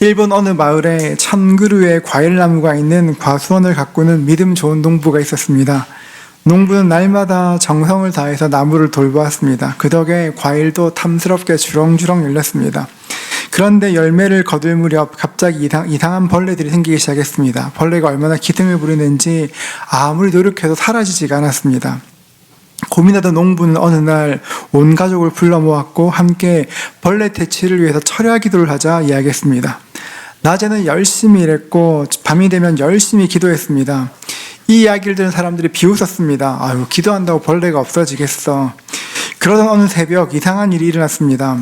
일본 어느 마을에 1000그루의 과일나무가 있는 과수원을 가꾸는 믿음 좋은 농부가 있었습니다. 농부는 날마다 정성을 다해서 나무를 돌보았습니다. 그 덕에 과일도 탐스럽게 주렁주렁 열렸습니다. 그런데 열매를 거둘 무렵 갑자기 이상한 벌레들이 생기기 시작했습니다. 벌레가 얼마나 기승을 부리는지 아무리 노력해도 사라지지가 않았습니다. 고민하던 농부는 어느 날 온 가족을 불러 모았고 함께 벌레 퇴치를 위해서 철야 기도를 하자 이야기했습니다. 낮에는 열심히 일했고 밤이 되면 열심히 기도했습니다. 이 이야기를 들은 사람들이 비웃었습니다. 아유, 기도한다고 벌레가 없어지겠어. 그러던 어느 새벽 이상한 일이 일어났습니다.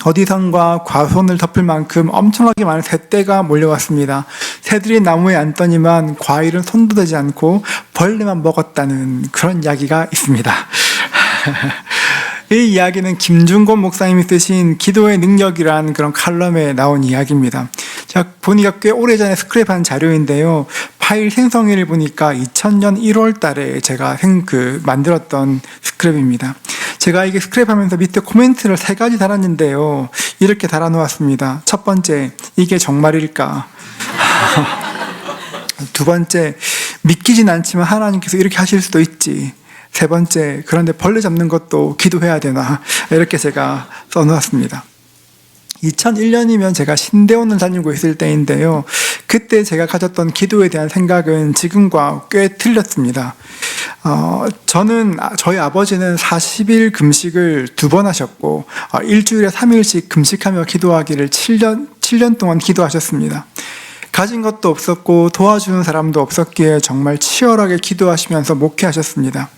어디선가 과수원을 덮을 만큼 엄청나게 많은 새떼가 몰려왔습니다. 새들이 나무에 앉더니만 과일은 손도 대지 않고 벌레만 먹었다는 그런 이야기가 있습니다. 이 이야기는 김중곤 목사님이 쓰신 기도의 능력이라는 그런 칼럼에 나온 이야기입니다. 제가 보니까 꽤 오래전에 스크랩한 자료인데요. 파일 생성일을 보니까 2000년 1월 달에 제가 만들었던 스크랩입니다. 제가 이게 스크랩하면서 밑에 코멘트를 3가지 달았는데요. 이렇게 달아놓았습니다. 첫 번째, 이게 정말일까? 두 번째, 믿기진 않지만 하나님께서 이렇게 하실 수도 있지. 세 번째, 그런데 벌레 잡는 것도 기도해야 되나? 이렇게 제가 써놓았습니다. 2001년이면 제가 신대원을 다니고 있을 때인데요. 그때 제가 가졌던 기도에 대한 생각은 지금과 꽤 틀렸습니다. 저희 아버지는 40일 금식을 2번 하셨고, 일주일에 3일씩 금식하며 기도하기를 7년 동안 기도하셨습니다. 가진 것도 없었고 도와주는 사람도 없었기에 정말 치열하게 기도하시면서 목회하셨습니다.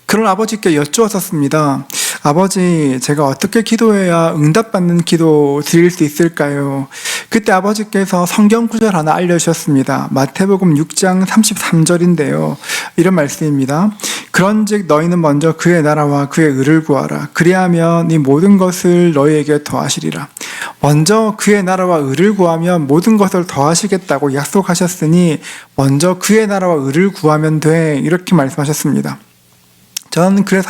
그런 아버지께 여쭈었었습니다. 아버지, 제가 어떻게 기도해야 응답받는 기도 드릴 수 있을까요? 그때 아버지께서 성경 구절 하나 알려주셨습니다. 마태복음 6장 33절인데요. 이런 말씀입니다. 그런즉 너희는 먼저 그의 나라와 그의 의를 구하라. 그리하면 이 모든 것을 너희에게 더하시리라. 먼저 그의 나라와 의를 구하면 모든 것을 더하시겠다고 약속하셨으니 먼저 그의 나라와 의를 구하면 돼. 이렇게 말씀하셨습니다. 저는 그래서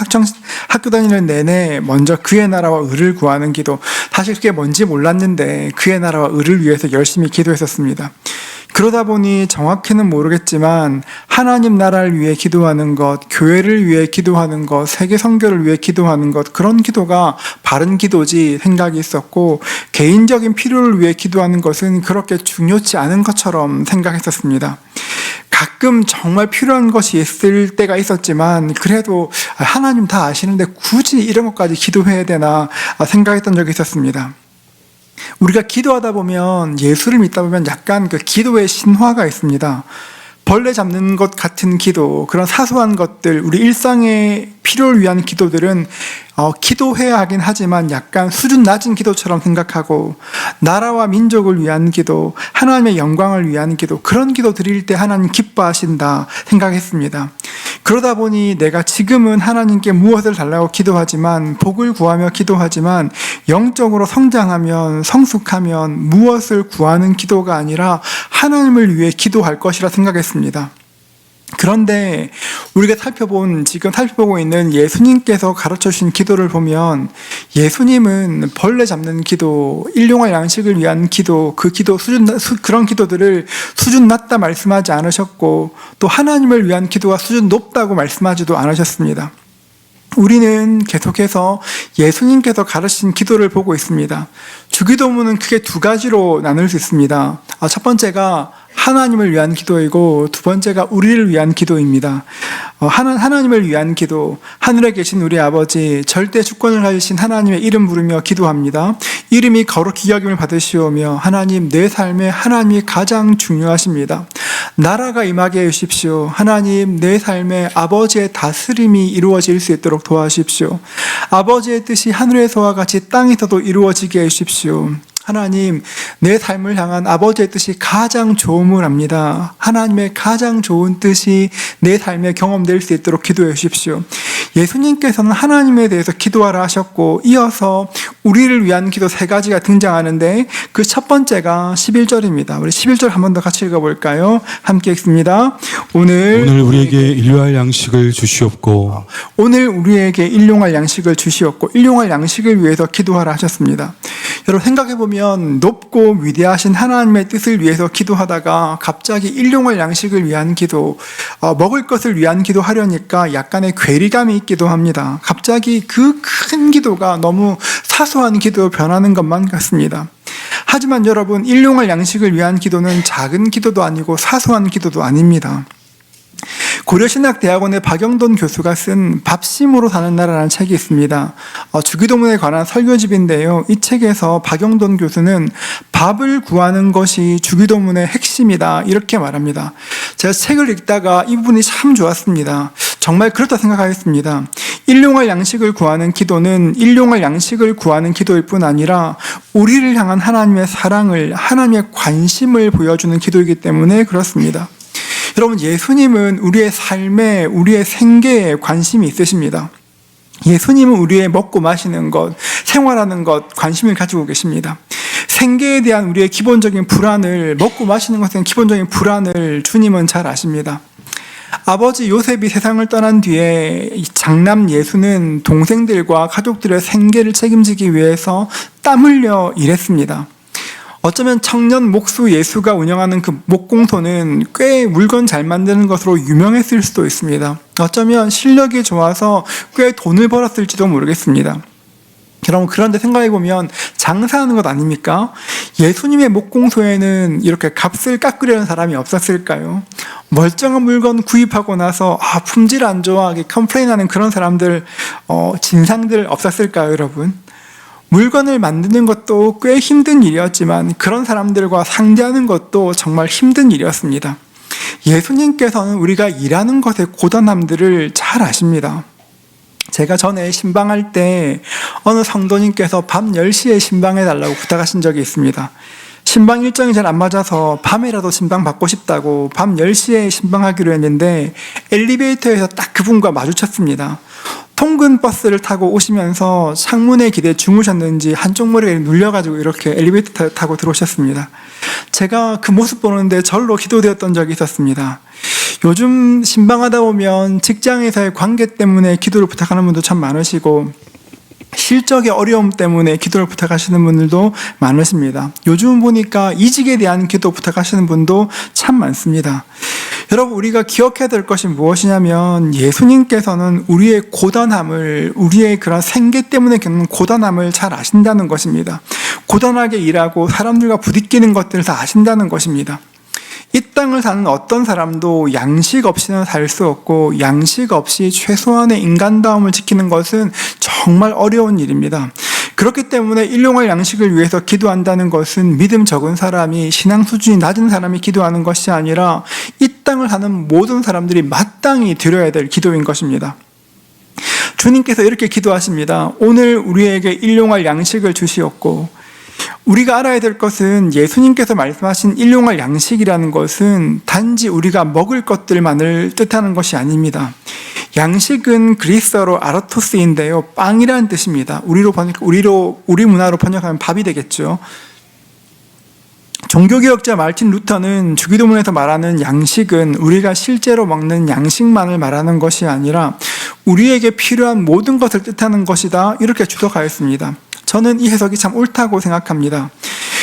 학교 다니는 내내 먼저 그의 나라와 의를 구하는 기도, 사실 그게 뭔지 몰랐는데 그의 나라와 의를 위해서 열심히 기도했었습니다. 그러다 보니 정확히는 모르겠지만 하나님 나라를 위해 기도하는 것, 교회를 위해 기도하는 것, 세계 선교를 위해 기도하는 것, 그런 기도가 바른 기도지 생각이 있었고, 개인적인 필요를 위해 기도하는 것은 그렇게 중요치 않은 것처럼 생각했었습니다. 가끔 정말 필요한 것이 있을 때가 있었지만 그래도 하나님 다 아시는데 굳이 이런 것까지 기도해야 되나 생각했던 적이 있었습니다. 우리가 기도하다 보면, 예수를 믿다 보면 약간 그 기도의 신화가 있습니다. 벌레 잡는 것 같은 기도, 그런 사소한 것들, 우리 일상의 필요를 위한 기도들은 기도해야 하긴 하지만 약간 수준 낮은 기도처럼 생각하고, 나라와 민족을 위한 기도, 하나님의 영광을 위한 기도, 그런 기도 드릴 때 하나님 기뻐하신다 생각했습니다. 그러다 보니 내가 지금은 하나님께 무엇을 달라고 기도하지만, 복을 구하며 기도하지만, 영적으로 성장하면, 성숙하면 무엇을 구하는 기도가 아니라 하나님을 위해 기도할 것이라 생각했습니다. 그런데 우리가 지금 살펴보고 있는 예수님께서 가르쳐 주신 기도를 보면, 예수님은 벌레 잡는 기도, 일용할 양식을 위한 기도, 그런 기도들을 수준 낮다 말씀하지 않으셨고, 또 하나님을 위한 기도가 수준 높다고 말씀하지도 않으셨습니다. 우리는 계속해서 예수님께서 가르친 기도를 보고 있습니다. 주기도문은 크게 2가지로 나눌 수 있습니다. 첫 번째가 하나님을 위한 기도이고, 두 번째가 우리를 위한 기도입니다. 하나님을 위한 기도, 하늘에 계신 우리 아버지, 절대 주권을 가지신 하나님의 이름 부르며 기도합니다. 이름이 거룩히 여김을 받으시오며, 하나님, 내 삶에 하나님이 가장 중요하십니다. 나라가 임하게 해주십시오. 하나님, 내 삶에 아버지의 다스림이 이루어질 수 있도록 도와주십시오. 아버지의 뜻이 하늘에서와 같이 땅에서도 이루어지게 해주십시오. 하나님, 내 삶을 향한 아버지의 뜻이 가장 좋음을 압니다. 하나님의 가장 좋은 뜻이 내 삶에 경험될 수 있도록 기도해 주십시오. 예수님께서는 하나님에 대해서 기도하라 하셨고, 이어서 우리를 위한 기도 세 가지가 등장하는데 그 첫 번째가 11절입니다. 우리 11절 한 번 더 같이 읽어볼까요? 함께 읽습니다. 오늘 우리에게 일용할 양식을 주시옵고. 오늘 우리에게 일용할 양식을 주시옵고, 일용할 양식을 위해서 기도하라 하셨습니다. 여러분 생각해보면 높고 위대하신 하나님의 뜻을 위해서 기도하다가 갑자기 일용할 양식을 위한 기도, 먹을 것을 위한 기도 하려니까 약간의 괴리감이 있기도 합니다. 갑자기 그 큰 기도가 너무 사소한 기도로 변하는 것만 같습니다. 하지만 여러분, 일용할 양식을 위한 기도는 작은 기도도 아니고 사소한 기도도 아닙니다. 고려신학대학원의 박영돈 교수가 쓴 밥심으로 사는 나라라는 책이 있습니다. 주기도문에 관한 설교집인데요. 이 책에서 박영돈 교수는 밥을 구하는 것이 주기도문의 핵심이다, 이렇게 말합니다. 제가 책을 읽다가 이 부분이 참 좋았습니다. 정말 그렇다 생각하겠습니다. 일용할 양식을 구하는 기도는 일용할 양식을 구하는 기도일 뿐 아니라 우리를 향한 하나님의 사랑을, 하나님의 관심을 보여주는 기도이기 때문에 그렇습니다. 여러분, 예수님은 우리의 삶에, 우리의 생계에 관심이 있으십니다. 예수님은 우리의 먹고 마시는 것, 생활하는 것, 관심을 가지고 계십니다. 생계에 대한 우리의 기본적인 불안을, 먹고 마시는 것에 대한 기본적인 불안을 주님은 잘 아십니다. 아버지 요셉이 세상을 떠난 뒤에 장남 예수는 동생들과 가족들의 생계를 책임지기 위해서 땀 흘려 일했습니다. 어쩌면 청년 목수 예수가 운영하는 그 목공소는 꽤 물건 잘 만드는 것으로 유명했을 수도 있습니다. 어쩌면 실력이 좋아서 꽤 돈을 벌었을지도 모르겠습니다. 여러분, 그런데 생각해보면 장사하는 것 아닙니까? 예수님의 목공소에는 이렇게 값을 깎으려는 사람이 없었을까요? 멀쩡한 물건 구입하고 나서 품질 안 좋아 컴플레인하는 그런 사람들, 진상들 없었을까요, 여러분? 물건을 만드는 것도 꽤 힘든 일이었지만 그런 사람들과 상대하는 것도 정말 힘든 일이었습니다. 예수님께서는 우리가 일하는 것의 고단함들을 잘 아십니다. 제가 전에 신방할 때 어느 성도님께서 밤 10시에 신방해달라고 부탁하신 적이 있습니다. 신방 일정이 잘 안 맞아서 밤에라도 신방 받고 싶다고 밤 10시에 신방하기로 했는데 엘리베이터에서 딱 그분과 마주쳤습니다. 통근 버스를 타고 오시면서 창문에 기대 주무셨는지 한쪽 머리가 눌려가지고 이렇게 엘리베이터 타고 들어오셨습니다. 제가 그 모습 보는데 절로 기도되었던 적이 있었습니다. 요즘 신방하다 보면 직장에서의 관계 때문에 기도를 부탁하는 분도 참 많으시고 실적의 어려움 때문에 기도를 부탁하시는 분들도 많으십니다. 요즘 보니까 이직에 대한 기도 부탁하시는 분도 참 많습니다. 여러분, 우리가 기억해야 될 것이 무엇이냐면 예수님께서는 우리의 고단함을, 우리의 그런 생계 때문에 겪는 고단함을 잘 아신다는 것입니다. 고단하게 일하고 사람들과 부딪히는 것들을 다 아신다는 것입니다. 이 땅을 사는 어떤 사람도 양식 없이는 살 수 없고 양식 없이 최소한의 인간다움을 지키는 것은 정말 어려운 일입니다. 그렇기 때문에 일용할 양식을 위해서 기도한다는 것은 믿음 적은 사람이, 신앙 수준이 낮은 사람이 기도하는 것이 아니라 이 땅을 사는 모든 사람들이 마땅히 드려야 될 기도인 것입니다. 주님께서 이렇게 기도하십니다. 오늘 우리에게 일용할 양식을 주시옵고. 우리가 알아야 될 것은 예수님께서 말씀하신 일용할 양식이라는 것은 단지 우리가 먹을 것들만을 뜻하는 것이 아닙니다. 양식은 그리스어로 아르토스인데요, 빵이라는 뜻입니다. 우리 문화로 번역하면 밥이 되겠죠. 종교개혁자 마르틴 루터는 주기도문에서 말하는 양식은 우리가 실제로 먹는 양식만을 말하는 것이 아니라 우리에게 필요한 모든 것을 뜻하는 것이다, 이렇게 주석하였습니다. 저는 이 해석이 참 옳다고 생각합니다.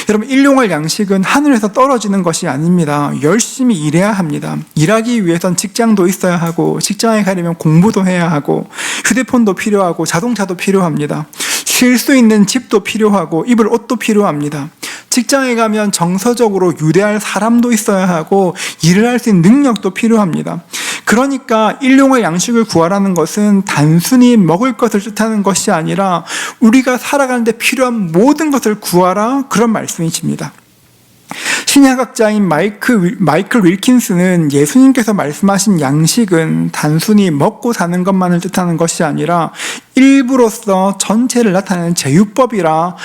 여러분, 일용할 양식은 하늘에서 떨어지는 것이 아닙니다. 열심히 일해야 합니다. 일하기 위해선 직장도 있어야 하고, 직장에 가려면 공부도 해야 하고, 휴대폰도 필요하고, 자동차도 필요합니다. 쉴 수 있는 집도 필요하고, 입을 옷도 필요합니다. 직장에 가면 정서적으로 유대할 사람도 있어야 하고, 일을 할 수 있는 능력도 필요합니다. 그러니까 일용할 양식을 구하라는 것은 단순히 먹을 것을 뜻하는 것이 아니라 우리가 살아가는 데 필요한 모든 것을 구하라, 그런 말씀이십니다. 신약학자인 마이클 윌킨스는 예수님께서 말씀하신 양식은 단순히 먹고 사는 것만을 뜻하는 것이 아니라 일부로서 전체를 나타내는 제휴법이라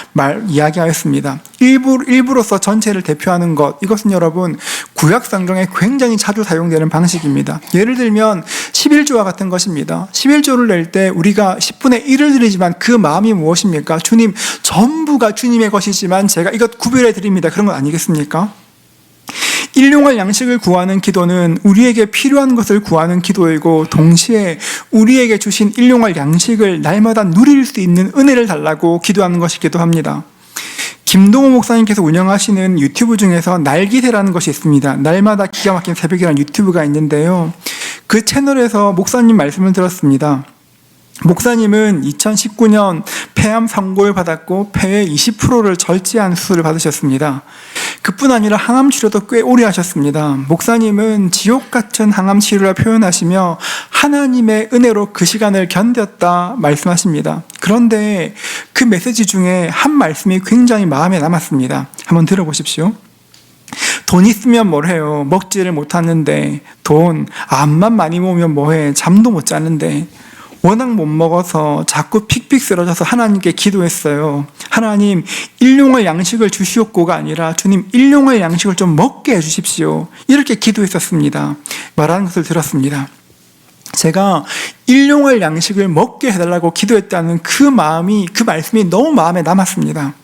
이야기하였습니다. 일부로서 전체를 대표하는 것, 이것은 여러분 구약 성경에 굉장히 자주 사용되는 방식입니다. 예를 들면 11조와 같은 것입니다. 11조를 낼 때 우리가 10분의 1을 드리지만 그 마음이 무엇입니까? 주님, 전부가 주님의 것이지만 제가 이것 구별해 드립니다. 그런 건 아니겠습니까? 일용할 양식을 구하는 기도는 우리에게 필요한 것을 구하는 기도이고, 동시에 우리에게 주신 일용할 양식을 날마다 누릴 수 있는 은혜를 달라고 기도하는 것이기도 합니다. 김동호 목사님께서 운영하시는 유튜브 중에서 날기새라는 것이 있습니다. 날마다 기가 막힌 새벽이라는 유튜브가 있는데요, 그 채널에서 목사님 말씀을 들었습니다. 목사님은 2019년 폐암 선고를 받았고 폐의 20%를 절제한 수술을 받으셨습니다. 그뿐 아니라 항암 치료도 꽤 오래 하셨습니다. 목사님은 지옥 같은 항암 치료를 표현하시며 하나님의 은혜로 그 시간을 견뎠다 말씀하십니다. 그런데 그 메시지 중에 한 말씀이 굉장히 마음에 남았습니다. 한번 들어보십시오. 돈 있으면 뭘 해요? 먹지를 못하는데. 돈, 암만 많이 모으면 뭐해? 잠도 못 자는데. 워낙 못 먹어서 자꾸 픽픽 쓰러져서 하나님께 기도했어요. 하나님, 일용할 양식을 주시옵고가 아니라 주님, 일용할 양식을 좀 먹게 해주십시오. 이렇게 기도했었습니다. 말하는 것을 들었습니다. 제가 일용할 양식을 먹게 해달라고 기도했다는 그 마음이, 그 말씀이 너무 마음에 남았습니다.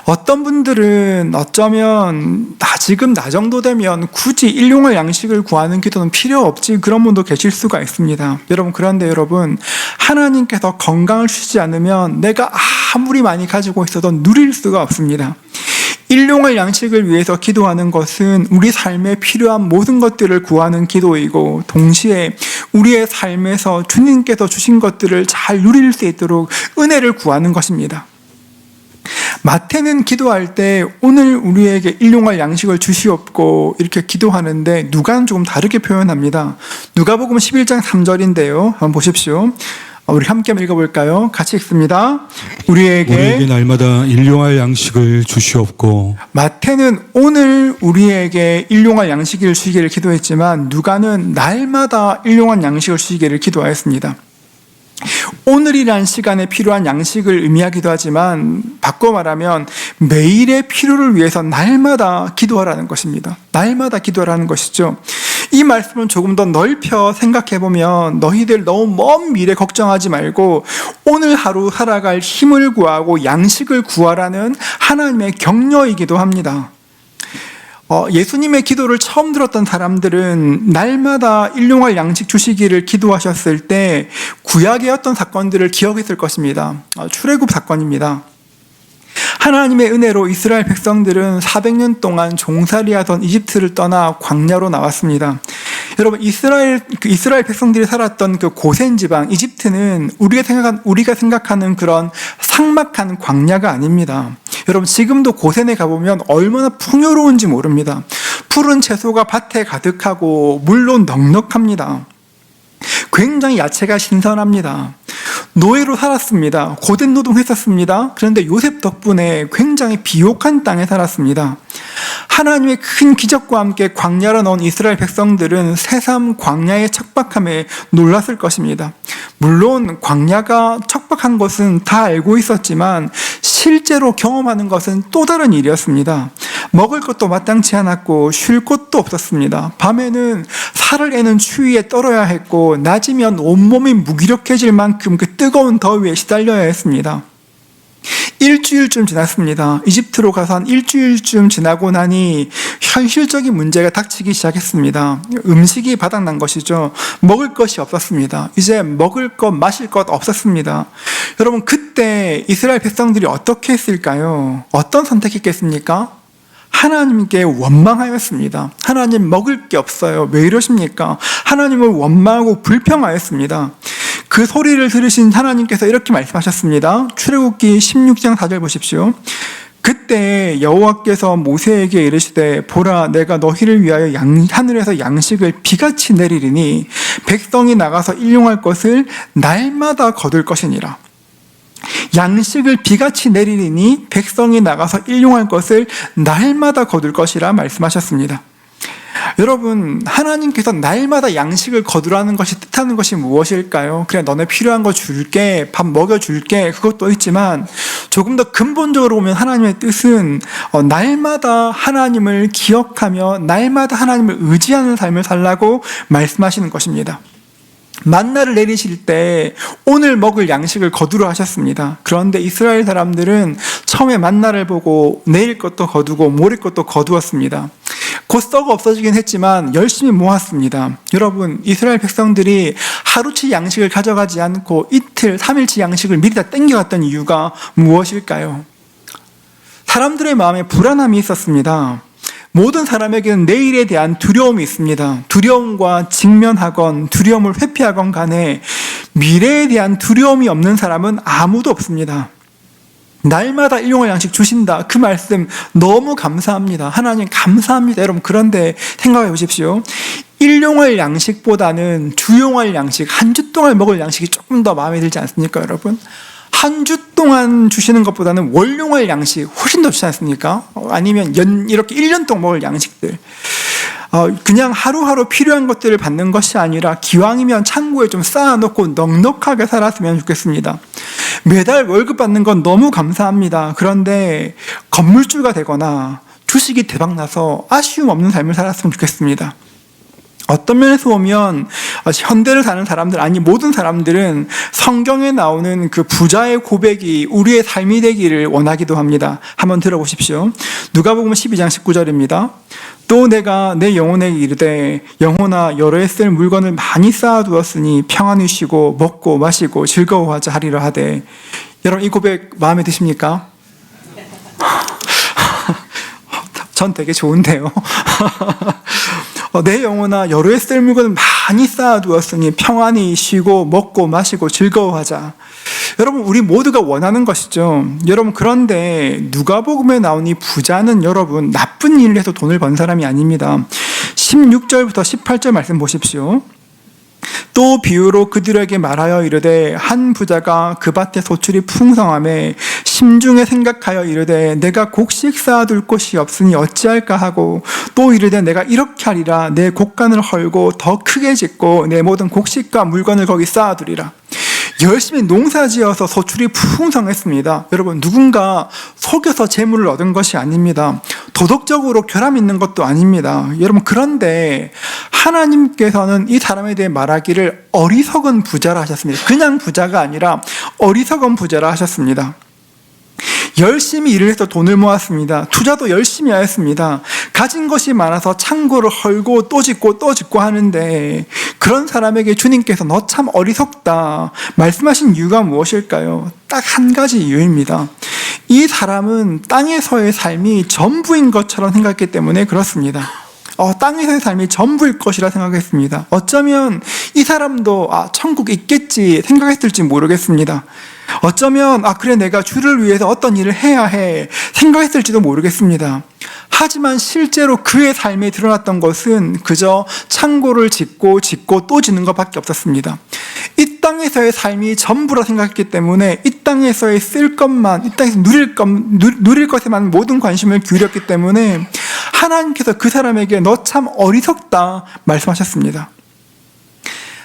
어떤 분들은 어쩌면 지금 나 정도 되면 굳이 일용할 양식을 구하는 기도는 필요 없지, 그런 분도 계실 수가 있습니다. 그런데 여러분, 하나님께서 건강을 주시지 않으면 내가 아무리 많이 가지고 있어도 누릴 수가 없습니다. 일용할 양식을 위해서 기도하는 것은 우리 삶에 필요한 모든 것들을 구하는 기도이고, 동시에 우리의 삶에서 주님께서 주신 것들을 잘 누릴 수 있도록 은혜를 구하는 것입니다. 마태는 기도할 때 오늘 우리에게 일용할 양식을 주시옵고 이렇게 기도하는데, 누가는 조금 다르게 표현합니다. 누가복음 11장 3절인데요. 한번 보십시오. 우리 함께 읽어볼까요? 같이 읽습니다. 우리에게 날마다 일용할 양식을 주시옵고. 마태는 오늘 우리에게 일용할 양식을 주시기를 기도했지만, 누가는 날마다 일용할 양식을 주시기를 기도하였습니다. 오늘이란 시간에 필요한 양식을 의미하기도 하지만, 바꿔 말하면 매일의 필요를 위해서 날마다 기도하라는 것입니다. 날마다 기도하라는 것이죠. 이 말씀은 조금 더 넓혀 생각해보면, 너희들 너무 먼 미래 걱정하지 말고 오늘 하루 살아갈 힘을 구하고 양식을 구하라는 하나님의 격려이기도 합니다. 예수님의 기도를 처음 들었던 사람들은 날마다 일용할 양식 주시기를 기도하셨을 때 구약의 어떤 사건들을 기억했을 것입니다. 출애굽 사건입니다. 하나님의 은혜로 이스라엘 백성들은 400년 동안 종살이하던 이집트를 떠나 광야로 나왔습니다. 여러분, 이스라엘 백성들이 살았던 그 고센 지방 이집트는 우리가 생각하는 그런 삭막한 광야가 아닙니다. 여러분, 지금도 고센에 가보면 얼마나 풍요로운지 모릅니다. 푸른 채소가 밭에 가득하고 물로 넉넉합니다. 굉장히 야채가 신선합니다. 노예로 살았습니다. 고된 노동했었습니다. 그런데 요셉 덕분에 굉장히 비옥한 땅에 살았습니다. 하나님의 큰 기적과 함께 광야로 나온 이스라엘 백성들은 새삼 광야의 척박함에 놀랐을 것입니다. 물론 광야가 척박한 것은 다 알고 있었지만 실제로 경험하는 것은 또 다른 일이었습니다. 먹을 것도 마땅치 않았고 쉴 곳도 없었습니다. 밤에는 살을 애는 추위에 떨어야 했고, 낮이면 온몸이 무기력해질 만큼 그 뜨거운 더위에 시달려야 했습니다. 일주일쯤 지났습니다. 이집트로 가서 한 일주일쯤 지나고 나니 현실적인 문제가 닥치기 시작했습니다. 음식이 바닥난 것이죠. 먹을 것이 없었습니다. 이제 먹을 것, 마실 것 없었습니다. 여러분, 그때 이스라엘 백성들이 어떻게 했을까요? 어떤 선택했겠습니까? 하나님께 원망하였습니다. 하나님, 먹을 게 없어요. 왜 이러십니까? 하나님을 원망하고 불평하였습니다. 그 소리를 들으신 하나님께서 이렇게 말씀하셨습니다. 출애굽기 16장 4절 보십시오. 그때 여호와께서 모세에게 이르시되, 보라, 내가 너희를 위하여 하늘에서 양식을 비같이 내리리니 백성이 나가서 일용할 것을 날마다 거둘 것이니라. 양식을 비같이 내리리니 백성이 나가서 일용할 것을 날마다 거둘 것이라 말씀하셨습니다. 여러분, 하나님께서 날마다 양식을 거두라는 것이 뜻하는 것이 무엇일까요? 그냥 너네 필요한 거 줄게, 밥 먹여줄게, 그것도 있지만 조금 더 근본적으로 보면 하나님의 뜻은 날마다 하나님을 기억하며 날마다 하나님을 의지하는 삶을 살라고 말씀하시는 것입니다. 만나를 내리실 때 오늘 먹을 양식을 거두려 하셨습니다. 그런데 이스라엘 사람들은 처음에 만나를 보고 내일 것도 거두고 모레 것도 거두었습니다. 곧 썩어 없어지긴 했지만 열심히 모았습니다. 여러분, 이스라엘 백성들이 하루치 양식을 가져가지 않고 이틀, 3일치 양식을 미리 다 땡겨갔던 이유가 무엇일까요? 사람들의 마음에 불안함이 있었습니다. 모든 사람에게는 내일에 대한 두려움이 있습니다. 두려움과 직면하건 두려움을 회피하건 간에 미래에 대한 두려움이 없는 사람은 아무도 없습니다. 날마다 일용할 양식 주신다. 그 말씀 너무 감사합니다. 하나님 감사합니다. 여러분, 그런데 생각해 보십시오. 일용할 양식보다는 주용할 양식, 한 주 동안 먹을 양식이 조금 더 마음에 들지 않습니까, 여러분? 한 주 동안 주시는 것보다는 월용할 양식 훨씬 더 좋지 않습니까? 아니면 이렇게 1년 동안 먹을 양식들. 그냥 하루하루 필요한 것들을 받는 것이 아니라 기왕이면 창고에 좀 쌓아놓고 넉넉하게 살았으면 좋겠습니다. 매달 월급 받는 건 너무 감사합니다. 그런데 건물주가 되거나 주식이 대박나서 아쉬움 없는 삶을 살았으면 좋겠습니다. 어떤 면에서 보면 현대를 사는 사람들, 아니 모든 사람들은 성경에 나오는 그 부자의 고백이 우리의 삶이 되기를 원하기도 합니다. 한번 들어보십시오. 누가복음 12장 19절입니다. 또 내가 내 영혼에게 이르되 영혼아 여러 해 쓸 물건을 많이 쌓아두었으니 평안히 쉬고 먹고 마시고 즐거워하자 하리라 하되. 여러분, 이 고백 마음에 드십니까? 전 되게 좋은데요. 내 영혼아 여러 해 쓸 물건을 많이 쌓아두었으니 평안히 쉬고 먹고 마시고 즐거워하자. 여러분, 우리 모두가 원하는 것이죠. 여러분, 그런데 누가복음에 나온 이 부자는 여러분 나쁜 일을 해서 돈을 번 사람이 아닙니다. 16절부터 18절 말씀 보십시오. 또 비유로 그들에게 말하여 이르되 한 부자가 그 밭에 소출이 풍성함에 심중에 생각하여 이르되 내가 곡식 쌓아둘 곳이 없으니 어찌할까 하고 또 이르되 내가 이렇게 하리라 내 곡간을 헐고 더 크게 짓고 내 모든 곡식과 물건을 거기 쌓아두리라. 열심히 농사지어서 소출이 풍성했습니다. 여러분, 누군가 속여서 재물을 얻은 것이 아닙니다. 도덕적으로 결함 있는 것도 아닙니다. 여러분, 그런데 하나님께서는 이 사람에 대해 말하기를 어리석은 부자라 하셨습니다. 그냥 부자가 아니라 어리석은 부자라 하셨습니다. 열심히 일을 해서 돈을 모았습니다. 투자도 열심히 하였습니다. 가진 것이 많아서 창고를 헐고 또 짓고 또 짓고 하는데 그런 사람에게 주님께서 너 참 어리석다 말씀하신 이유가 무엇일까요? 딱 한 가지 이유입니다. 이 사람은 땅에서의 삶이 전부인 것처럼 생각했기 때문에 그렇습니다. 땅에서의 삶이 전부일 것이라 생각했습니다. 어쩌면 이 사람도 천국 있겠지 생각했을지 모르겠습니다. 어쩌면 그래 내가 주를 위해서 어떤 일을 해야 해 생각했을지도 모르겠습니다. 하지만 실제로 그의 삶에 드러났던 것은 그저 창고를 짓고 또 짓는 것밖에 없었습니다. 이 땅에서의 삶이 전부라 생각했기 때문에 이 땅에서의 쓸 것만, 이 땅에서 누릴 것에만 모든 관심을 기울였기 때문에 하나님께서 그 사람에게 너 참 어리석다 말씀하셨습니다.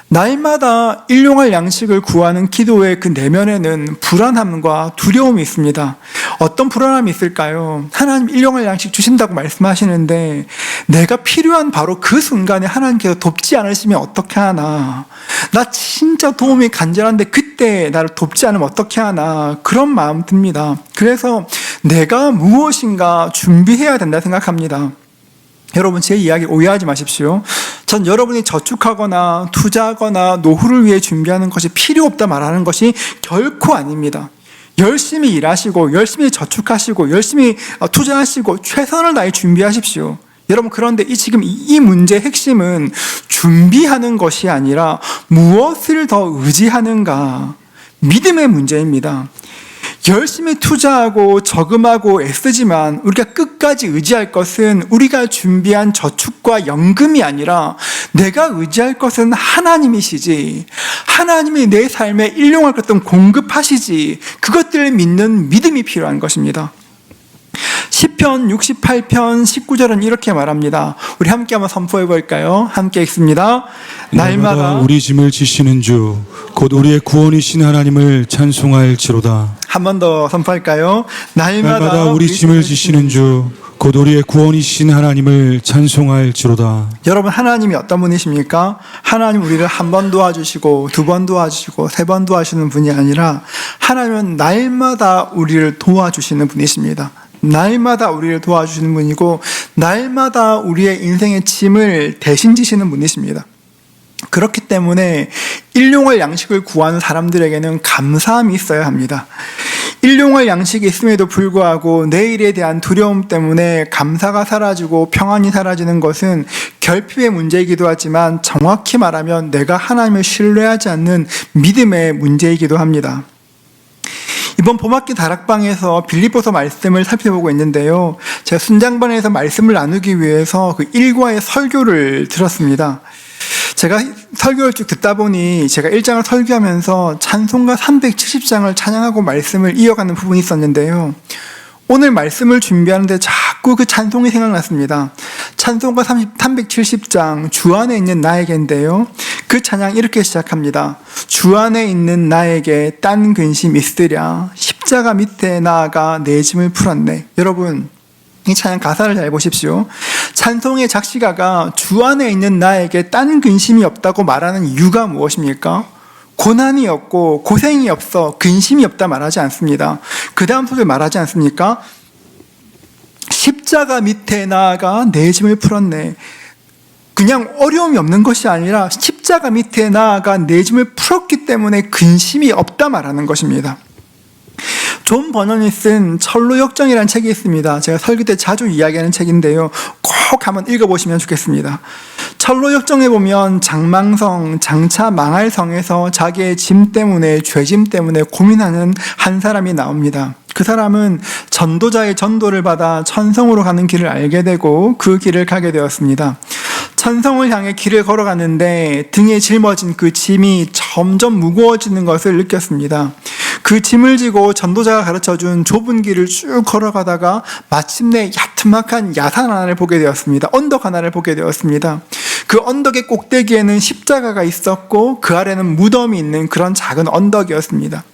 날마다 일용할 양식을 구하는 기도의 그 내면에는 불안함과 두려움이 있습니다. 어떤 불안함이 있을까요? 하나님 일용할 양식 주신다고 말씀하시는데 내가 필요한 바로 그 순간에 하나님께서 돕지 않으시면 어떻게 하나? 나 진짜 도움이 간절한데 그때 나를 돕지 않으면 어떻게 하나? 그런 마음 듭니다. 그래서 내가 무엇인가 준비해야 된다 생각합니다. 여러분, 제 이야기 오해하지 마십시오. 전 여러분이 저축하거나 투자하거나 노후를 위해 준비하는 것이 필요 없다 말하는 것이 결코 아닙니다. 열심히 일하시고 열심히 저축하시고 열심히 투자하시고 최선을 다해 준비하십시오. 여러분, 그런데 지금 이 문제의 핵심은 준비하는 것이 아니라 무엇을 더 의지하는가, 믿음의 문제입니다. 열심히 투자하고 저금하고 애쓰지만 우리가 끝까지 의지할 것은 우리가 준비한 저축과 연금이 아니라 내가 의지할 것은 하나님이시지, 하나님이 내 삶에 일용할 것들은 공급하시지, 그것들을 믿는 믿음이 필요한 것입니다. 시편 68편 19절은 이렇게 말합니다. 우리 함께 한번 선포해 볼까요? 함께 읽습니다. 날마다 우리 짐을 지시는 주 곧 우리의 구원이신 하나님을 찬송할지로다. 한 번 더 선포할까요? 날마다 우리 짐을 지시는 주 곧 우리의 구원이신 하나님을 찬송할지로다. 여러분, 하나님이 어떤 분이십니까? 하나님 우리를 한 번 도와주시고 두 번 도와주시고 세 번 도와주시는 분이 아니라 하나님은 날마다 우리를 도와주시는 분이십니다. 날마다 우리를 도와주시는 분이고 날마다 우리의 인생의 짐을 대신 지시는 분이십니다. 그렇기 때문에 일용할 양식을 구하는 사람들에게는 감사함이 있어야 합니다. 일용할 양식이 있음에도 불구하고 내일에 대한 두려움 때문에 감사가 사라지고 평안이 사라지는 것은 결핍의 문제이기도 하지만 정확히 말하면 내가 하나님을 신뢰하지 않는 믿음의 문제이기도 합니다. 이번 봄학기 다락방에서 빌립보서 말씀을 살펴보고 있는데요. 제가 순장반에서 말씀을 나누기 위해서 그 일과의 설교를 들었습니다. 제가 설교를 쭉 듣다 보니 제가 1장을 설교하면서 찬송가 370장을 찬양하고 말씀을 이어가는 부분이 있었는데요. 오늘 말씀을 준비하는데 자꾸 그 찬송이 생각났습니다. 찬송가 370장 주 안에 있는 나에게인데요. 그 찬양 이렇게 시작합니다. 주 안에 있는 나에게 딴 근심 있으랴 십자가 밑에 나아가 내 짐을 풀었네. 여러분, 이 찬양 가사를 잘 보십시오. 찬송의 작시가가 주 안에 있는 나에게 딴 근심이 없다고 말하는 이유가 무엇입니까? 고난이 없고 고생이 없어 근심이 없다 말하지 않습니다. 그 다음 소절 말하지 않습니까? 십자가 밑에 나아가 내 짐을 풀었네. 그냥 어려움이 없는 것이 아니라 십자가 밑에 나아가 내 짐을 풀었기 때문에 근심이 없다 말하는 것입니다. 존 버넌이 쓴 철로역정이라는 책이 있습니다. 제가 설교 때 자주 이야기하는 책인데요. 꼭 한번 읽어보시면 좋겠습니다. 철로역정에 보면 장망성, 장차 망할 성에서 자기의 짐 때문에, 죄짐 때문에 고민하는 한 사람이 나옵니다. 그 사람은 전도자의 전도를 받아 천성으로 가는 길을 알게 되고 그 길을 가게 되었습니다. 천성을 향해 길을 걸어가는데 등에 짊어진 그 짐이 점점 무거워지는 것을 느꼈습니다. 그 짐을 지고 전도자가 가르쳐준 좁은 길을 쭉 걸어가다가 마침내 야트막한 야산 하나를 보게 되었습니다. 언덕 하나를 보게 되었습니다. 그 언덕의 꼭대기에는 십자가가 있었고 그 아래는 무덤이 있는 그런 작은 언덕이었습니다.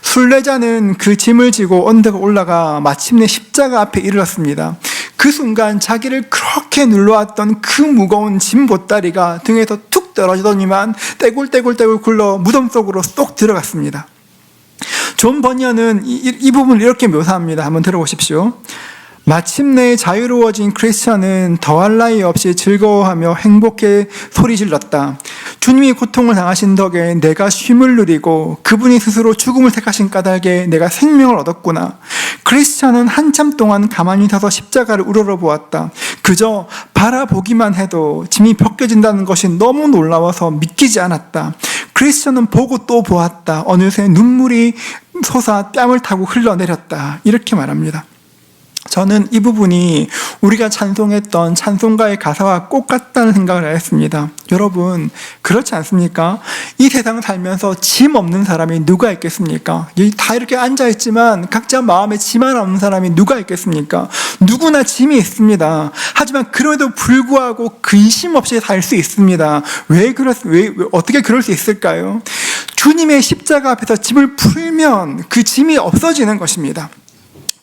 순례자는 그 짐을 지고 언덕에 올라가 마침내 십자가 앞에 이르렀습니다. 그 순간 자기를 그렇게 눌러왔던 그 무거운 짐 보따리가 등에서 툭 떨어지더니만 떼굴떼굴 굴러 무덤 속으로 쏙 들어갔습니다. 존 버니언은 이 부분을 이렇게 묘사합니다. 한번 들어보십시오. 마침내 자유로워진 크리스천은 더할 나위 없이 즐거워하며 행복해 소리 질렀다. 주님이 고통을 당하신 덕에 내가 쉼을 누리고 그분이 스스로 죽음을 택하신 까닭에 내가 생명을 얻었구나. 크리스천은 한참 동안 가만히 서서 십자가를 우러러보았다. 그저 바라보기만 해도 짐이 벗겨진다는 것이 너무 놀라워서 믿기지 않았다. 크리스천은 보고 또 보았다. 어느새 눈물이 솟아 뺨을 타고 흘러내렸다. 이렇게 말합니다. 저는 이 부분이 우리가 찬송했던 찬송가의 가사와 꼭 같다는 생각을 했습니다. 여러분, 그렇지 않습니까? 이 세상 살면서 짐 없는 사람이 누가 있겠습니까? 다 이렇게 앉아있지만 각자 마음에 짐 하나 없는 사람이 누가 있겠습니까? 누구나 짐이 있습니다. 하지만 그럼에도 불구하고 근심 없이 살 수 있습니다. 어떻게 그럴 수 있을까요? 주님의 십자가 앞에서 짐을 풀면 그 짐이 없어지는 것입니다.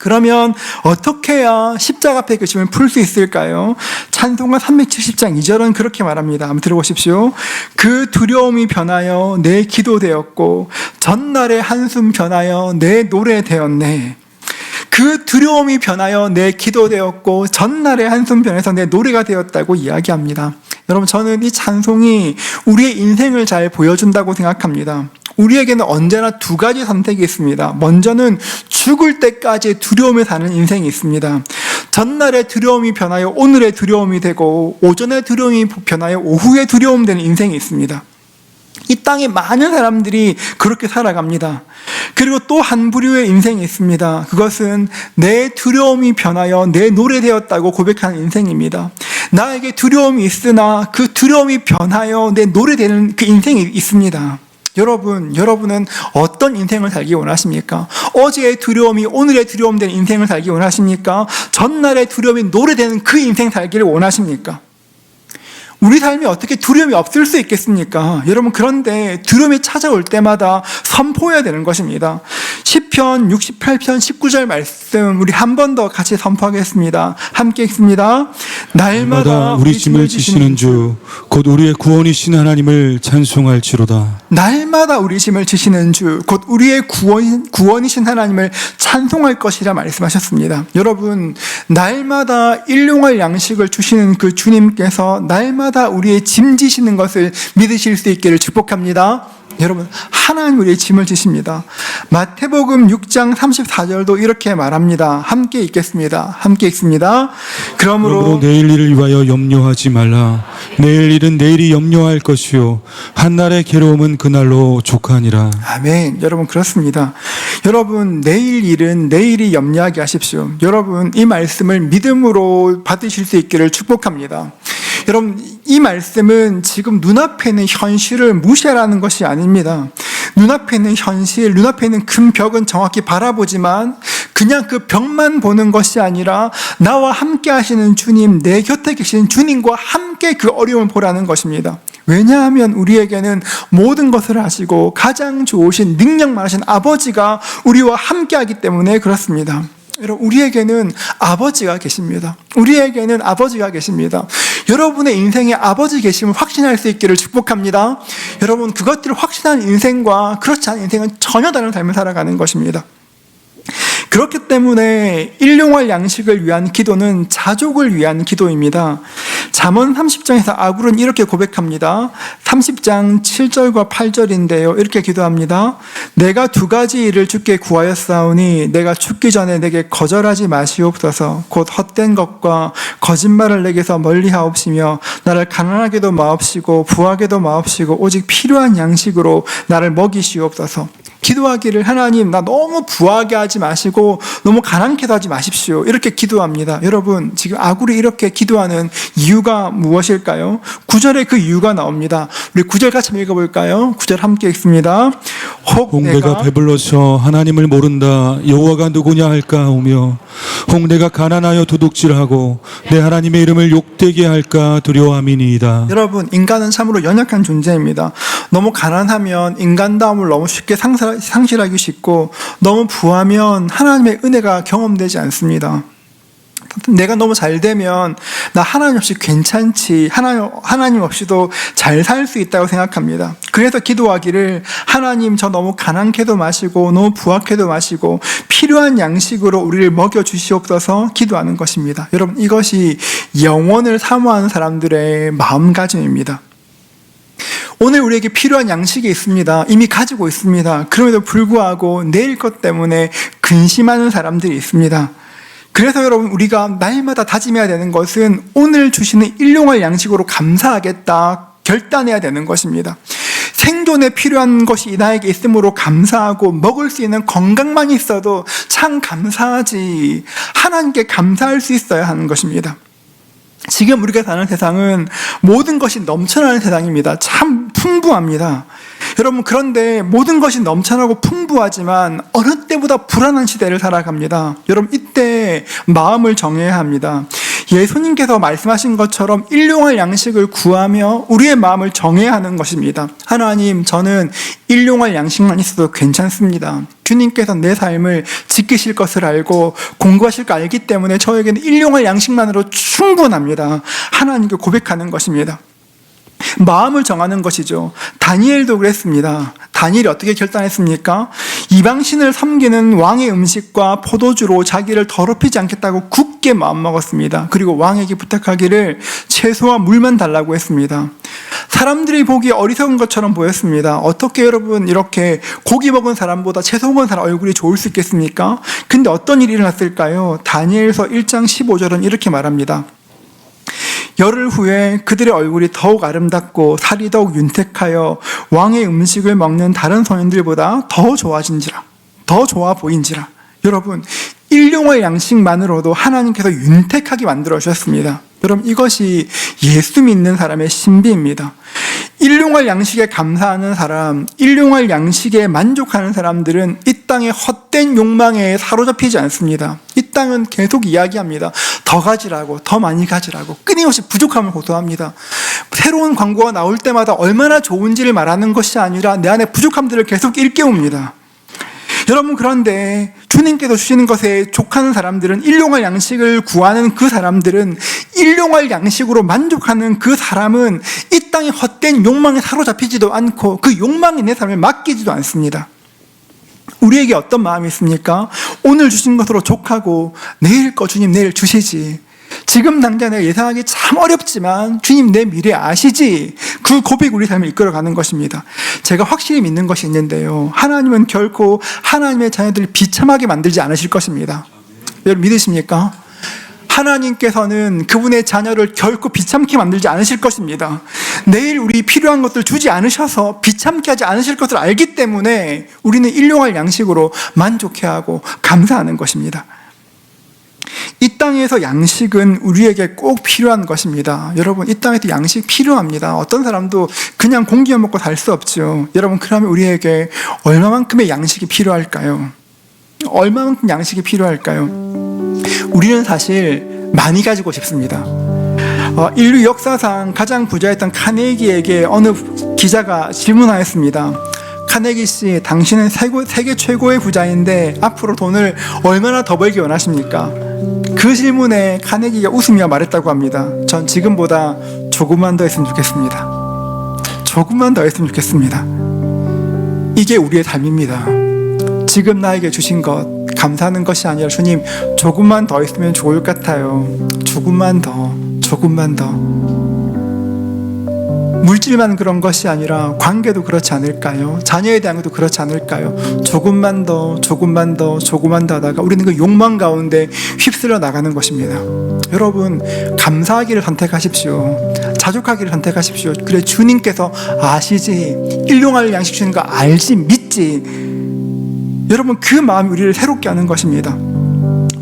그러면 어떻게 해야 십자가 앞에 그 짐을 풀 수 있을까요? 찬송가 370장 2절은 그렇게 말합니다. 한번 들어보십시오. 그 두려움이 변하여 내 기도 되었고 전날의 한숨 변하여 내 노래 되었네. 그 두려움이 변하여 내 기도 되었고 전날의 한숨 변해서 내 노래가 되었다고 이야기합니다. 여러분, 저는 이 찬송이 우리의 인생을 잘 보여준다고 생각합니다. 우리에게는 언제나 두 가지 선택이 있습니다. 먼저는 죽을 때까지 두려움에 사는 인생이 있습니다. 전날의 두려움이 변하여 오늘의 두려움이 되고 오전의 두려움이 변하여 오후의 두려움 되는 인생이 있습니다. 이 땅에 많은 사람들이 그렇게 살아갑니다. 그리고 또 한 부류의 인생이 있습니다. 그것은 내 두려움이 변하여 내 노래 되었다고 고백하는 인생입니다. 나에게 두려움이 있으나 그 두려움이 변하여 내 노래 되는 그 인생이 있습니다. 여러분은 어떤 인생을 살기 원하십니까? 어제의 두려움이 오늘의 두려움 된 인생을 살기 원하십니까? 전날의 두려움이 노래되는 그 인생 살기를 원하십니까? 우리 삶에 어떻게 두려움이 없을 수 있겠습니까? 여러분, 그런데 두려움이 찾아올 때마다 선포해야 되는 것입니다. 시편 68편 19절 말씀 우리 한 번 더 같이 선포하겠습니다. 함께 읽습니다. 날마다 우리 짐을 지시는 주 곧 우리의 구원이신 하나님을 찬송할지로다. 날마다 우리 짐을 지시는 주 곧 우리의 구원이신 하나님을 찬송할 것이라 말씀하셨습니다. 여러분, 날마다 일용할 양식을 주시는 그 주님께서 날마다 우리의 짐 지시는 것을 믿으실 수 있기를 축복합니다. 여러분, 하나님 우리의 짐을 지십니다. 마태복음 6장 34절도 이렇게 말합니다. 함께 읽겠습니다. 함께 읽습니다. 그러므로 내일 일을 위하여 염려하지 말라. 내일 일은 내일이 염려할 것이요 한날의 괴로움은 그날로 족하니라. 아멘. 여러분, 그렇습니다. 여러분, 내일 일은 내일이 염려하게 하십시오. 여러분, 이 말씀을 믿음으로 받으실 수 있기를 축복합니다. 여러분, 이 말씀은 지금 눈앞에 있는 현실을 무시하라는 것이 아닙니다. 눈앞에 있는 현실, 눈앞에 있는 큰 벽은 정확히 바라보지만 그냥 그 벽만 보는 것이 아니라 나와 함께 하시는 주님, 내 곁에 계신 주님과 함께 그 어려움을 보라는 것입니다. 왜냐하면 우리에게는 모든 것을 하시고 가장 좋으신 능력 많으신 아버지가 우리와 함께 하기 때문에 그렇습니다. 여러분, 우리에게는 아버지가 계십니다. 우리에게는 아버지가 계십니다. 여러분의 인생에 아버지 계심을 확신할 수 있기를 축복합니다. 여러분, 그것들을 확신한 인생과 그렇지 않은 인생은 전혀 다른 삶을 살아가는 것입니다. 그렇기 때문에 일용할 양식을 위한 기도는 자족을 위한 기도입니다. 잠언 30장에서 아굴은 이렇게 고백합니다. 30장 7절과 8절인데요. 이렇게 기도합니다. 내가 두 가지 일을 주께 구하였사오니 내가 죽기 전에 내게 거절하지 마시옵소서. 곧 헛된 것과 거짓말을 내게서 멀리하옵시며 나를 가난하게도 마옵시고 부하게도 마옵시고 오직 필요한 양식으로 나를 먹이시옵소서. 기도하기를 하나님, 나 너무 부하게 하지 마시고 너무 가난케도 하지 마십시오. 이렇게 기도합니다. 여러분, 지금 아굴이 이렇게 기도하는 이유가 무엇일까요? 9절에 그 이유가 나옵니다. 우리 9절 같이 읽어볼까요? 9절 함께 읽습니다. 혹 내가 배불러서 하나님을 모른다 여호와가 누구냐 할까 하오며 혹 내가 가난하여 도둑질하고 내 하나님의 이름을 욕되게 할까 두려워함이니이다. 여러분, 인간은 참으로 연약한 존재입니다. 너무 가난하면 인간다움을 너무 쉽게 상실하기 쉽고 너무 부하면 하나님의 은혜가 경험되지 않습니다. 내가 너무 잘 되면 나 하나님 없이 괜찮지, 하나님 없이도 잘 살 수 있다고 생각합니다. 그래서 기도하기를 하나님, 저 너무 가난케도 마시고 너무 부하게도 마시고 필요한 양식으로 우리를 먹여주시옵소서 기도하는 것입니다. 여러분, 이것이 영원을 사모하는 사람들의 마음가짐입니다. 오늘 우리에게 필요한 양식이 있습니다. 이미 가지고 있습니다. 그럼에도 불구하고 내일 것 때문에 근심하는 사람들이 있습니다. 그래서 여러분, 우리가 날마다 다짐해야 되는 것은 오늘 주시는 일용할 양식으로 감사하겠다 결단해야 되는 것입니다. 생존에 필요한 것이 나에게 있으므로 감사하고 먹을 수 있는 건강만 있어도 참 감사하지, 하나님께 감사할 수 있어야 하는 것입니다. 지금 우리가 사는 세상은 모든 것이 넘쳐나는 세상입니다. 참 풍부합니다. 여러분, 그런데 모든 것이 넘쳐나고 풍부하지만 어느 때보다 불안한 시대를 살아갑니다. 여러분, 이때 마음을 정해야 합니다. 예수님께서 말씀하신 것처럼 일용할 양식을 구하며 우리의 마음을 정해야 하는 것입니다. 하나님, 저는 일용할 양식만 있어도 괜찮습니다. 주님께서 내 삶을 지키실 것을 알고 공부하실 거 알기 때문에 저에게는 일용할 양식만으로 충분합니다. 하나님께 고백하는 것입니다. 마음을 정하는 것이죠. 다니엘도 그랬습니다. 다니엘이 어떻게 결단했습니까? 이방신을 섬기는 왕의 음식과 포도주로 자기를 더럽히지 않겠다고 굳게 마음먹었습니다. 그리고 왕에게 부탁하기를 채소와 물만 달라고 했습니다. 사람들이 보기에 어리석은 것처럼 보였습니다. 어떻게 여러분 이렇게 고기 먹은 사람보다 채소 먹은 사람 얼굴이 좋을 수 있겠습니까? 근데 어떤 일이 일어났을까요? 다니엘서 1장 15절은 이렇게 말합니다. 열흘 후에 그들의 얼굴이 더욱 아름답고 살이 더욱 윤택하여 왕의 음식을 먹는 다른 성인들보다 더 좋아진지라, 더 좋아 보인지라. 여러분, 일용할 양식만으로도 하나님께서 윤택하게 만들어 주셨습니다. 여러분, 이것이 예수 믿는 사람의 신비입니다. 일용할 양식에 감사하는 사람, 일용할 양식에 만족하는 사람들은 이 땅의 헛된 욕망에 사로잡히지 않습니다. 이 땅은 계속 이야기합니다. 더 가지라고, 더 많이 가지라고 끊임없이 부족함을 호소합니다. 새로운 광고가 나올 때마다 얼마나 좋은지를 말하는 것이 아니라 내 안에 부족함들을 계속 일깨웁니다. 여러분, 그런데 주님께서 주시는 것에 족하는 사람들은, 일용할 양식을 구하는 그 사람들은, 일용할 양식으로 만족하는 그 사람은 이 땅의 헛된 욕망에 사로잡히지도 않고 그 욕망이 내 삶을 맡기지도 않습니다. 우리에게 어떤 마음이 있습니까? 오늘 주신 것으로 족하고 내일 거 주님 내일 주시지, 지금 당장 내가 예상하기 참 어렵지만 주님 내 미래 아시지, 그 고백 우리 삶을 이끌어가는 것입니다. 제가 확실히 믿는 것이 있는데요, 하나님은 결코 하나님의 자녀들을 비참하게 만들지 않으실 것입니다. 여러분 믿으십니까? 하나님께서는 그분의 자녀를 결코 비참케 만들지 않으실 것입니다. 내일 우리 필요한 것들 주지 않으셔서 비참케 하지 않으실 것을 알기 때문에 우리는 일용할 양식으로 만족해야 하고 감사하는 것입니다. 이 땅에서 양식은 우리에게 꼭 필요한 것입니다. 여러분, 이 땅에서 양식 필요합니다. 어떤 사람도 그냥 공기만 먹고 살 수 없죠. 여러분, 그러면 우리에게 얼마만큼의 양식이 필요할까요? 얼마만큼 양식이 필요할까요? 우리는 사실 많이 가지고 싶습니다. 인류 역사상 가장 부자였던 카네기에게 어느 기자가 질문하였습니다. 카네기 씨, 당신은 세계 최고의 부자인데 앞으로 돈을 얼마나 더 벌기 원하십니까? 그 질문에 카네기가 웃으며 말했다고 합니다. 전 지금보다 조금만 더 했으면 좋겠습니다. 조금만 더 했으면 좋겠습니다. 이게 우리의 삶입니다. 지금 나에게 주신 것 감사하는 것이 아니라, 주님 조금만 더 있으면 좋을 것 같아요. 조금만 더, 조금만 더. 물질만 그런 것이 아니라 관계도 그렇지 않을까요? 자녀에 대한 것도 그렇지 않을까요? 조금만 더, 조금만 더, 조금만 더 하다가 우리는 그 욕망 가운데 휩쓸려 나가는 것입니다. 여러분, 감사하기를 선택하십시오. 자족하기를 선택하십시오. 그래, 주님께서 아시지, 일용할 양식 주는 거 알지, 믿지. 여러분, 그 마음이 우리를 새롭게 하는 것입니다.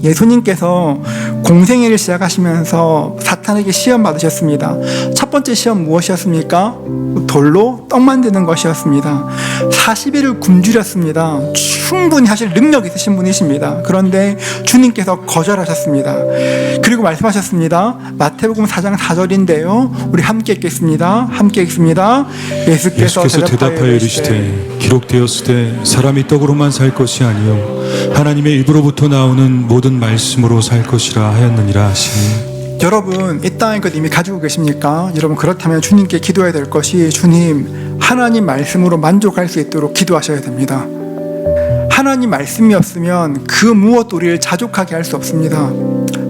예수님께서 공생애를 시작하시면서 사탄에게 시험 받으셨습니다. 첫 번째 시험 무엇이었습니까? 돌로 떡 만드는 것이었습니다. 40일을 굶주렸습니다. 충분히 하실 능력 있으신 분이십니다. 그런데 주님께서 거절하셨습니다. 그리고 말씀하셨습니다. 마태복음 4장 4절인데요, 우리 함께 읽겠습니다. 함께 읽습니다. 예수께서 대답하여 이르시되 기록되었으되 사람이 떡으로만 살 것이 아니요 하나님의 입으로부터 나오는 모든 말씀으로 살 것이라 하였느니라 하시니. 여러분, 이 땅의 것 이미 가지고 계십니까? 여러분, 그렇다면 주님께 기도해야 될 것이, 주님 하나님 말씀으로 만족할 수 있도록 기도하셔야 됩니다. 하나님 말씀이 없으면 그 무엇도 우리를 자족하게 할 수 없습니다.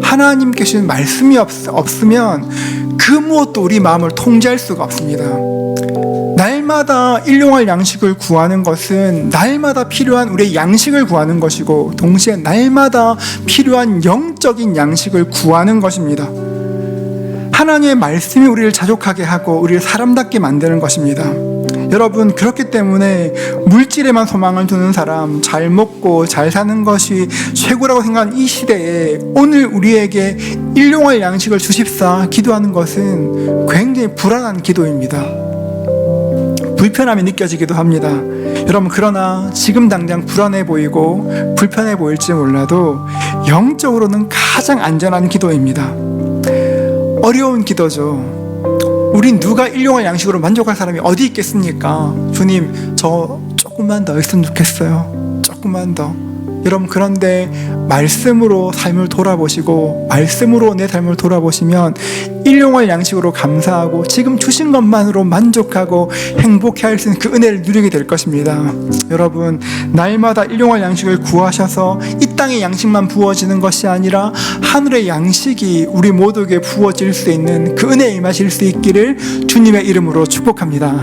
하나님께 주신 말씀이 없으면 그 무엇도 우리 마음을 통제할 수가 없습니다. 날마다 일용할 양식을 구하는 것은 날마다 필요한 우리의 양식을 구하는 것이고, 동시에 날마다 필요한 영적인 양식을 구하는 것입니다. 하나님의 말씀이 우리를 자족하게 하고 우리를 사람답게 만드는 것입니다. 여러분, 그렇기 때문에 물질에만 소망을 두는 사람, 잘 먹고 잘 사는 것이 최고라고 생각하는 이 시대에 오늘 우리에게 일용할 양식을 주십사 기도하는 것은 굉장히 불안한 기도입니다. 불편함이 느껴지기도 합니다. 여러분, 그러나 지금 당장 불안해 보이고 불편해 보일지 몰라도 영적으로는 가장 안전한 기도입니다. 어려운 기도죠. 우린 누가 일용할 양식으로 만족할 사람이 어디 있겠습니까? 주님, 저 조금만 더 있으면 좋겠어요. 조금만 더. 여러분, 그런데 말씀으로 삶을 돌아보시고 말씀으로 내 삶을 돌아보시면 일용할 양식으로 감사하고 지금 주신 것만으로 만족하고 행복해할 수 있는 그 은혜를 누리게 될 것입니다. 여러분, 날마다 일용할 양식을 구하셔서 이 땅의 양식만 부어지는 것이 아니라 하늘의 양식이 우리 모두에게 부어질 수 있는 그 은혜에 임하실 수 있기를 주님의 이름으로 축복합니다.